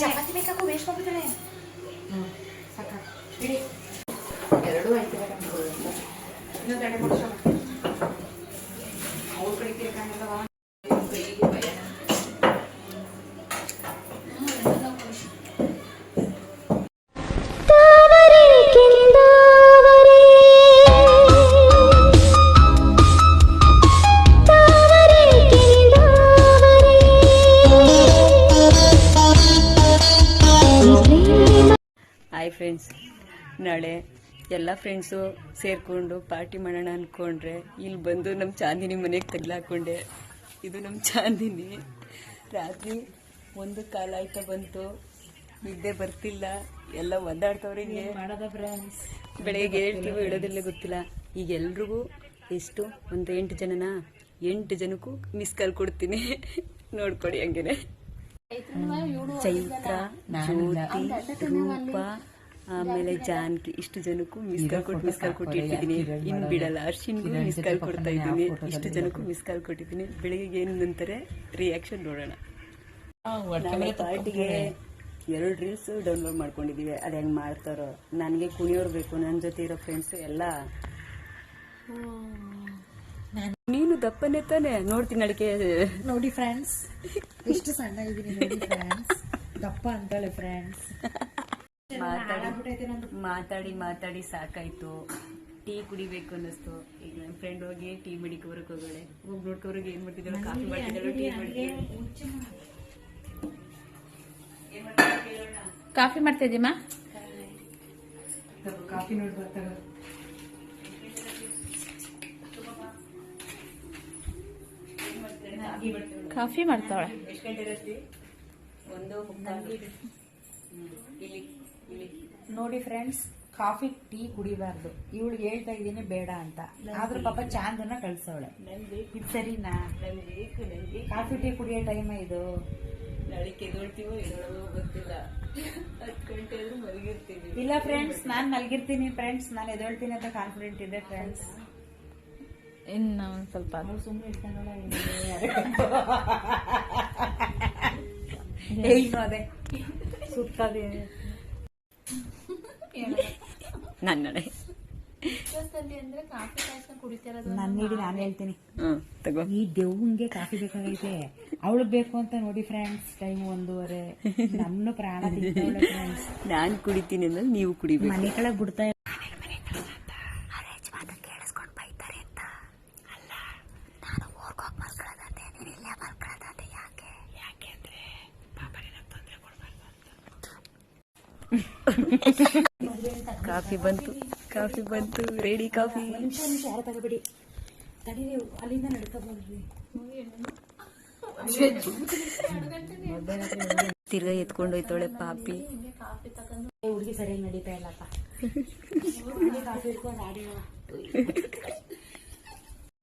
ಚಪಾತಿ ಬೇಕಾಗೋ ವೇಸ್ಟ್ ಮಾಡ್ಬಿಡ್ತಾಳೆ. ಸಾಕ ಇಡಿ ಎರಡೂ ಆಯ್ತಿಲ್ಲ ಇನ್ನೊಂದು 2 ನಿಮಿಷ ಅವ್ರ ಕಡೆ ಕೇಳ್ಕೊಂಡಲ್ಲವಾ ಕೈಗೆ ಭಯ. ಹಾಯ್ ಫ್ರೆಂಡ್ಸ್, ನಾಳೆ ಎಲ್ಲ ಫ್ರೆಂಡ್ಸು ಸೇರಿಕೊಂಡು ಪಾರ್ಟಿ ಮಾಡೋಣ ಅಂದ್ಕೊಂಡ್ರೆ ಇಲ್ಲಿ ಬಂದು ನಮ್ಮ ಚಾಂದಿನಿ ಮನೆಗೆ ತಗ್ಲಾಕೊಂಡೆ. ಇದು ನಮ್ಮ ಚಾಂದಿನಿ. ರಾತ್ರಿ 1 ಕಾಲ ಆಯ್ತಾ ಬಂತು, ನಿದ್ದೆ ಬರ್ತಿಲ್ಲ, ಎಲ್ಲ ಒದ್ದಾಡ್ತವ್ರೆ. ಮಾಡೋದ ಫ್ರೆಂಡ್ಸ್, ಬೆಳಗ್ಗೆ ಹೇಳ್ತೀವೋ ಹೇಳೋದಿಲ್ಲ ಗೊತ್ತಿಲ್ಲ. ಈಗ ಎಲ್ರಿಗೂ ಎಷ್ಟು ಒಂದು 8 ಜನನಾ, 8 ಜನಕ್ಕೂ ಮಿಸ್ ಕಾಲ್ ಕೊಡ್ತೀನಿ, ನೋಡ್ಕೊಡಿ. ಹಂಗೇನೆ ಚೈತ್ರ, ಜ್ಯೋತಿ, ರೂಪ, ಆಮೇಲೆ ಜಾನ್ಕಿ, ಇಷ್ಟು ಜನಕ್ಕೂ ಮಿಸ್ ಕಾಲ್ ಕೊಟ್ಟಿದ್ದೀನಿ. ಇನ್ನು ಬಿಡಲ್ಲ. ಅರ್ಶಿನ್ಗೂ ಮಿಸ್ ಕಾಲ್ ಕೊಡ್ತಾ ಇದ್ದೀನಿ. ಇಷ್ಟು ಜನಕ್ಕೂ ಮಿಸ್ ಕಾಲ್ ಕೊಟ್ಟಿದ್ದೀನಿ. ಬೆಳಿಗ್ಗೆ ಏನಂತಾರೆ ರಿಯಾಕ್ಷನ್ ನೋಡೋಣ. ಪಾರ್ಟಿಗೆ 2 ರೀಲ್ಸ್ ಡೌನ್ಲೋಡ್ ಮಾಡ್ಕೊಂಡಿದೀವಿ. ಅದು ಹೆಂಗ್ ಮಾಡ್ತಾರೋ. ನನಗೆ ಕುಣಿಯೋರು ಬೇಕು, ನನ್ನ ಜೊತೆ ಇರೋ ಫ್ರೆಂಡ್ಸ್ ಎಲ್ಲ. ನೀನು ದಪ್ಪನೇ ತಾನೆ, ನೋಡ್ತೀನಿ ಅಡಿಕೆ. ನೋಡಿ ಫ್ರೆಂಡ್ಸ್, ಎಷ್ಟು ಸಣ್ಣ ಇದೀನಿ ನೋಡಿ ಫ್ರೆಂಡ್ಸ್, ದಪ್ಪ ಅಂತಾಳೆ ಫ್ರೆಂಡ್ಸ್. ಮಾತಾಡಿ ಸಾಕಾಯ್ತು. ಟೀ ಕುಡಿಬೇಕು ಅನ್ನಿಸ್ತು. ಈಗ ನನ್ನ ಫ್ರೆಂಡ್ ಹೋಗಿ ಟೀ ಮಡಿಕೋರಕ್ಕೆ ಹೋಗೋಳೆ. ಹೋಗಿ ನೋಡ್ಕೋರಿಗೆ ಏನ್ ಮಾಡ್ತಿದ್ದಾಳೆ, ಕಾಫಿ ಮಾಡ್ತಿದ್ದಾಳೆ, ಟೀ ಮಾಡ್ತಿದ್ದಾಳೆ. ಕಾಫಿ ಮಾಡ್ತಾ ಇದೀಮಾ? ಕಾಫಿ ನೋಡಿ ಬರ್ತಾಗ ಕಾಫಿ ಮಾಡ್ತಾವಳೆ. ಎಷ್ಟು ಗಂಟೆ ಇರತ್ತಿ? 1:30. ನೋಡಿ ಫ್ರೆಂಡ್ಸ್, ಕಾಫಿ ಟೀ ಕುಡಿಬಾರ್ದು. ಇವಳಿಗೆ ಹೇಳ್ತಾ ಇದ್ದೀನಿ ಬೇಡ ಅಂತ, ಆದ್ರೂ ಪಾಪ ಚಾಂದನ್ನ ಕಳ್ಸವಳೆ. ಇದು ಸರಿನಾ? ಕಾಫಿ ಟೀ ಕುಡಿಯೋ ಟೈಮ್ ಇದು. ನಾಳೆ ಕೆದೊಳ್ತೀವೋ ಎದೊಳಗೋ ಗೊತ್ತಿಲ್ಲ. 10 ಗಂಟೆ ಆದ್ರೂ ಮಲಗಿರ್ತೀವಿ. ಇಲ್ಲ ಫ್ರೆಂಡ್ಸ್, ನಾನ್ ಮಲಗಿರ್ತೀನಿ ಫ್ರೆಂಡ್ಸ್, ನಾನು ಎದೊಳ್ತೀನಿ ಅಂತ ಕಾನ್ಫಿಡೆಂಟ್ ಇದೆ ಫ್ರೆಂಡ್ಸ್. ಇನ್ನು ಒಂದು ಸ್ವಲ್ಪ ಸುಮ್ಮನೆ ಇಟ್ಕೊಂಡೋಳ ಅದೇ ಸುತ್ತದೇ ನನ್ನ ನನ್ನಿಡಿ ನಾನು ಹೇಳ್ತೀನಿ. ತಗೋ, ಈ ದೆವ್ವಂಗೆ ಕಾಫಿ ಬೇಕಾಗೈತೆ, ಅವಳು ಬೇಕು ಅಂತ ನೋಡಿ ಫ್ರೆಂಡ್ಸ್. ಟೈಮ್ 1:30. ನಮ್ನು ಪ್ರಾಣ ತಿಂತಾವಳೆ ಫ್ರೆಂಡ್ಸ್. ನಾನ್ ಕುಡಿತೀನಿ ಅಂದ್ರೆ ನೀವು ಕುಡಿಬೇಕು. ಮನೆ ಕೆಳಗೆ ಬಿಡ್ತಾ ಕಾಫಿ ಬಂತು, ರೆಡಿ ಕಾಫಿ. ನಿಮಿಷ ಯಾರು ತಗೋಬೇಡಿ, ತಡಿ, ಅಲ್ಲಿಂದ ನಡ್ಕೋಬೋದ್ರಿ. ತಿರ್ಗಾ ಎತ್ಕೊಂಡೋಯ್ತವಳೆ ಪಾಪಿ. ಹುಡುಗಿ ಸರಿಯಾಗಿ ನಡೀತಾ ಇಲ್ಲಪ್ಪ. ಕಾಫಿ ಇಟ್ಕೊಂಡು ಆಡಿ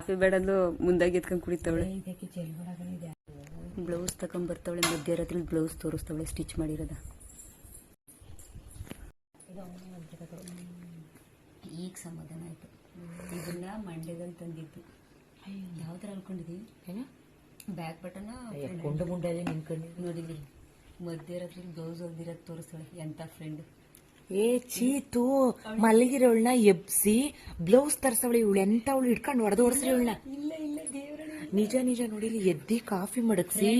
ಕಾಫಿ ಬೇಡಂದು ಮುಂದಾಗಿ ಎತ್ಕೊಂಡ್ ಕುಡಿತವಳೆ. ಬ್ಲೌಸ್ ತಕೊಂಡ್ಬರ್ತಾವಳೆ. ಮಧ್ಯರಾತ್ರಿ ಬ್ಲೌಸ್ ತೋರಿಸ್ತವಳೆ ಸ್ಟಿಚ್ ಮಾಡಿರೋದ. ಈಗ ಸಮಾಧಾನ ಆಯ್ತು. ಇದನ್ನ ಮಂಡ್ಯದಲ್ಲಿ ತಂದಿದ್ದು. ಯಾವ ತರ ಅನ್ಕೊಂಡಿದ್ದೀವಿ? ಬ್ಯಾಕ್ ಬಟನ್ ಗುಂಡು ಗುಂಡಲ್ಲಿ ನಿಂತ್ಕೊಂಡಿದ್ದು ನೋಡಿದ್ರಿ. ಮಧ್ಯರಾತ್ರಿ ಬ್ಲೌಸ್ ಹೊಲ್ದಿರೋದು ತೋರಿಸ್ತಾಳೆ. ಎಂತ ಫ್ರೆಂಡ್. ಏ ಚೀತು, ಮಲಗಿರೋಳ್ನ ಎಬ್ಸಿ ಬ್ಲೌಸ್ ತರ್ಸವಳೆ ಇವಳು. ಎಂತ ಅವಳು ಇಟ್ಕೊಂಡು ಹೊಡೆದೋಡ್ಸ್ರಿ ಇವಳನ್ನ. ನಿಜ ನೋಡಿಲಿ, ಎದ್ದಿ ಕಾಫಿ ಮಡಗ್ಸಿ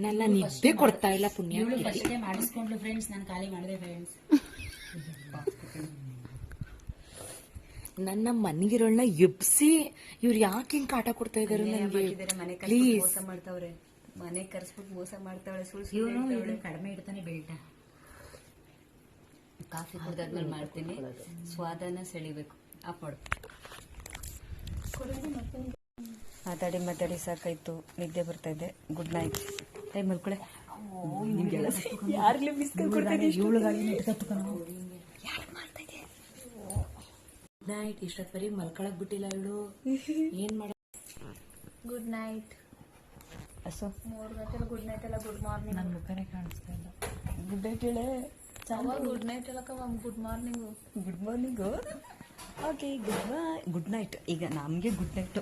ನನ್ನ ನಿದ್ದೆ ಕೊಡ್ತಾ ಇಲ್ಲ. ಪುಣ್ಯ ಮಾಡಿಸ್ಕೊಂಡ್ಲು ಫ್ರೆಂಡ್ಸ್, ನಾನು ಖಾಲಿ ಮಾಡಿದೆ ಫ್ರೆಂಡ್ಸ್. ನನ್ನ ಮನೆಗಿರೋಳ್ನ ಎಬ್ಸಿ ಇವ್ರು ಯಾಕೆ ಹಿಂಗ್ ಕಾಟ ಕೊಡ್ತಾ ಇದಾರೆ ನನಗೆ? ಮೋಸ ಮಾಡ್ತಾವ್ರೆ. ಮನೆ ಕರ್ಸ್ಬಿಟ್ಟು ಮೋಸ ಮಾಡ್ತಾವಳೆ. ಇವನು ಕಡಿಮೆ ಇಡ್ತಾನೆ ಬೆಲ್ಟ. ಕಾಫಿ ಕುಡ್ದಾದ್ಮೇಲೆ ಮಾಡ್ತೀನಿ. ಸ್ವಾದನ ಸೆಳಿಬೇಕು. ಆಫ್ ಮಾಡು. ಮಾತಾಡಿ ಸಾಕಾಯ್ತು, ನಿದ್ದೆ ಬರ್ತಾ ಇದೆ. Good night. ಟೈಮ್ ಮಲ್ಕೊಳೆ. ಯಾರ್ಲಿ ಮಿಸ್ ಕೊಡ್ತೀನಿ. Good night. ಇಷ್ಟೊತ್ತವರೆಗೆ ಮಲ್ಕೊಳಕ್ ಬಿಟ್ಟಿಲ್ಲ ಇವಳು. ಏನ್ ಮಾಡ? Good night. ಅಸೋ 3 ಗಂಟೆಲ್ಲ ಗುಡ್ ನೈಟ್ ಎಲ್ಲ ಗುಡ್ ಮಾರ್ನಿಂಗ್. ನನ್ನ ಮುಖನೇ ಕಾಣಿಸ್ತಾ ಇಲ್ಲ. ಗುಡ್ ನೈಟ್ ಹೇಳೆ. ಗುಡ್ ನೈಟ್ ಎಲ್ಲ good morning. Okay, good night. ಈಗ ನಮ್ಗೆ ಗುಡ್ ನೈಟ್.